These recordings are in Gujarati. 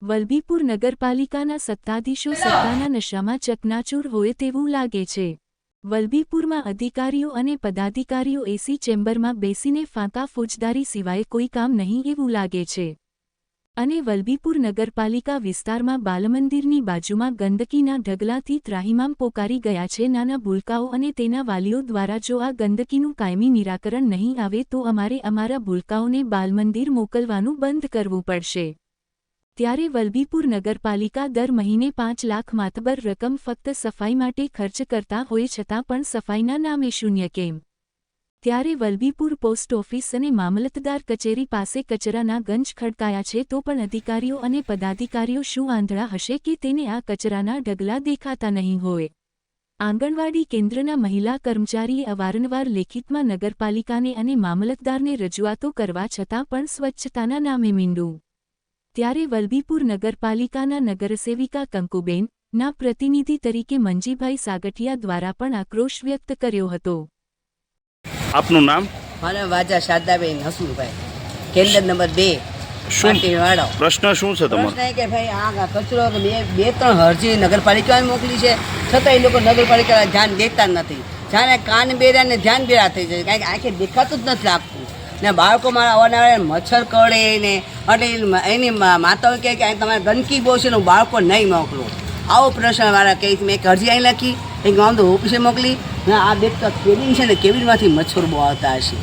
વલભીપુર નગરપાલિકાના સત્તાધીશો સત્તાના નશામાં ચકનાચૂર હોય તેવું લાગે છે। વલભીપુરમાં અધિકારીઓ અને પદાધિકારીઓ એસી ચેમ્બરમાં બેસીને ફાંકા ફોજદારી સિવાય કોઈ કામ નહીં એવું લાગે છે। અને વલભીપુર નગરપાલિકા વિસ્તારમાં બાલમંદિરની બાજુમાં ગંદકીના ઢગલાથી ત્રાહિમામ પોકારી ગયા છે। નાના ભૂલકાઓ અને તેના વાલીઓ દ્વારા જો આ ગંદકીનું કાયમી નિરાકરણ નહીં આવે તો અમારે અમારા ભૂલકાઓને બાલમંદિર મોકલવાનું બંધ કરવું પડશે। ત્યારે વલભીપુર નગરપાલિકા દર મહિને 5 લાખ માતબર રકમ ફક્ત સફાઈ માટે ખર્ચ કરતા હોય છતાં પણ સફાઈના નામે શૂન્ય કેમ? ત્યારે વલભીપુર પોસ્ટ ઓફિસ અને મામલતદાર કચેરી પાસે કચરાના ગંજ ખડકાયા છે તો પણ અધિકારીઓ અને પદાધિકારીઓ શું આંધળા હશે કે તેને આ કચરાના ઢગલા દેખાતા નહીં હોય? આંગણવાડી કેન્દ્રના મહિલા કર્મચારીએ અવારનવાર લેખિતમાં નગરપાલિકાને અને મામલતદારને રજૂઆતો કરવા છતાં પણ સ્વચ્છતાના નામે મીંડું। ત્યારે વલભીપુર નગરપાલિકાના નગરસેવિકા કંકુબેન ના પ્રતિનિધિ તરીકે મંજીભાઈ સાગઠિયા દ્વારા પણ આક્રોશ વ્યક્ત કર્યો હતો। આપનું નામ? મારા વાજા શારદાબેન હસુરભાઈ, કેન્દ્ર નંબર 2 પાટીવાડો। પ્રશ્ન શું છે તમારો? પ્રશ્ન કે ભાઈ આ કચરો બે ત્રણ અરજી નગરપાલિકાને મોકલી છે છતાં એ લોકો નગરપાલિકા ધ્યાન દેતા નથી। જાણે કાન બેરા ને ધ્યાન બેરા થઈ જાય, કારણ કે આંખે દેખાતું જ નથી લાગતું ને બાળકો મારા અવારનવાર મચ્છર કરડે ને એટલે એની માતાઓ કહે કે તમારે ગંદકી બહુ છે ને બાળકો નહીં મોકલો। આવો પ્રશ્ન મારા કહે મેં એક અરજી અહીં લખી, એક ગામ તો ઓફિસે મોકલી ને આ દેખતા કેબિન છે ને કેબિનમાંથી મચ્છર બહુ આવતા હશે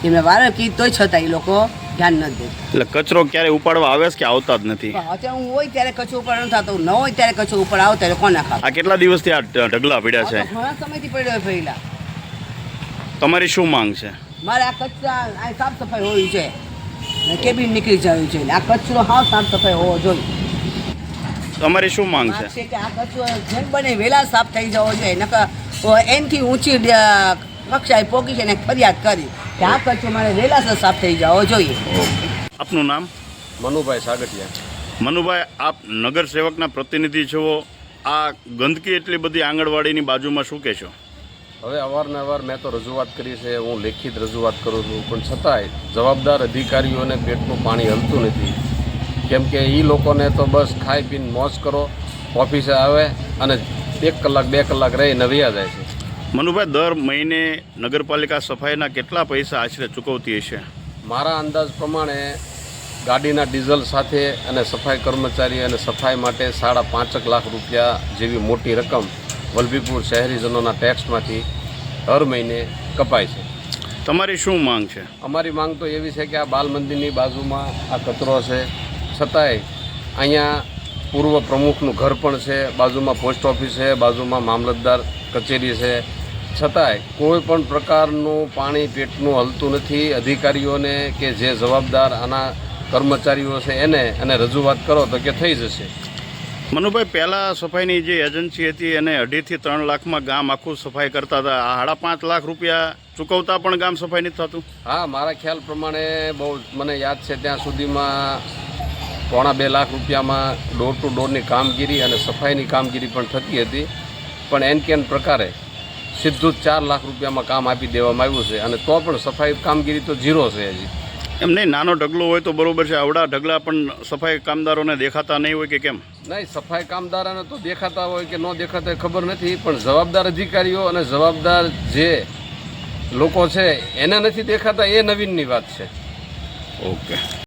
એમને વારે કીધું તોય છતાં એ લોકો ધ્યાન નથી દેતા। એટલે કચરો ક્યારે ઉપાડવા આવે છે કે આવતા જ નથી? અત્યારે હું હોય ત્યારે કચરો ઉપર ન થતો, ન હોય ત્યારે કચરો ઉપર આવો ત્યારે કોણ નાખા? આ કેટલા દિવસથી આ ઢગલા પડ્યા છે? ઘણા સમયથી પડ્યો પહેલા। તમારી શું માંગ છે? મારે આ કચરા આ સાફ સફાઈ હોવી છે ને કેબિન નીકળી જવું છે ને આ કચરો હાવ સાફ સફાઈ હોવો જોઈએ। તમારી શું માંગ છે? કે આ કચરો જેમ બને વહેલા સાફ થઈ જવો જોઈએ, નકર એનથી ઊંચી કક્ષાએ પહોંચી છે ને ફરિયાદ કરી કે આ કચરો મારે વહેલા સાફ થઈ જવો જોઈએ। આપનું નામ? મનુભાઈ સાગઠિયા। મનુભાઈ, આપ નગર સેવકના પ્રતિનિધિ છો, આ ગંદકી એટલી બધી આંગણવાડીની બાજુમાં શું કહેશો? હવે અવારનવાર મેં તો રજૂઆત કરી છે, હું લેખિત રજૂઆત કરું છું, પણ છતાંય જવાબદાર અધિકારીઓને પેટનું પાણી હલતું નથી। કેમ કે એ લોકોને તો બસ ખાઈ પીને મોજ કરો, ઓફિસે આવે અને 1 કલાક 2 કલાક રહીને વયા જાય છે। મનુભાઈ, દર મહિને નગરપાલિકા સફાઈના કેટલા પૈસા આશરે ચૂકવતી હશે? મારા અંદાજ પ્રમાણે ગાડીના ડીઝલ સાથે અને સફાઈ કર્મચારી અને સફાઈ માટે 5.5 લાખ રૂપિયા જેવી મોટી રકમ વલભીપુર શહેરીજનોના ટેક્સમાંથી દર મહિને કપાય છે। તમારી શું માંગ છે? અમારી માંગ તો એવી છે કે આ બાલ મંદિરની બાજુમાં આ કચરો છે, છતાંય અહીંયા પૂર્વ પ્રમુખનું ઘર પણ છે, બાજુમાં પોસ્ટ ઓફિસ છે, બાજુમાં મામલતદાર કચેરી છે, છતાંય કોઈ પણ પ્રકારનું પાણી પેટનું હલતું નથી। અધિકારીઓને કે જે જવાબદાર આના કર્મચારીઓ છે એને અને રજૂઆત કરો તો કે થઈ જશે। મનુભાઈ, પહેલાં સફાઈની જે એજન્સી હતી એને 2.5 થી 3 લાખમાં ગામ આખું સફાઈ કરતા હતા, આ 5.5 લાખ રૂપિયા ચૂકવતા પણ ગામ સફાઈ નથી થતું? હા, મારા ખ્યાલ પ્રમાણે બહુ મને યાદ છે ત્યાં સુધીમાં 1.5 લાખ રૂપિયામાં ડોર ટુ ડોરની કામગીરી અને સફાઈની કામગીરી પણ થતી હતી, પણ એનકેન પ્રકારે સીધું જ 4 લાખ રૂપિયામાં કામ આપી દેવામાં આવ્યું છે અને તો પણ સફાઈ કામગીરી તો 0 છે હજી। એમ નહીં, નાનો ઢગલો હોય તો બરોબર છે, આવડા ઢગલા પણ સફાઈ કામદારોને દેખાતા નહીં હોય કે કેમ? નહીં, સફાઈ કામદારોને તો દેખાતા હોય કે ન દેખાતા હોય ખબર નથી, પણ જવાબદાર અધિકારીઓ અને જવાબદાર જે લોકો છે એને નથી દેખાતા, એ નવીનની વાત છે। ઓકે।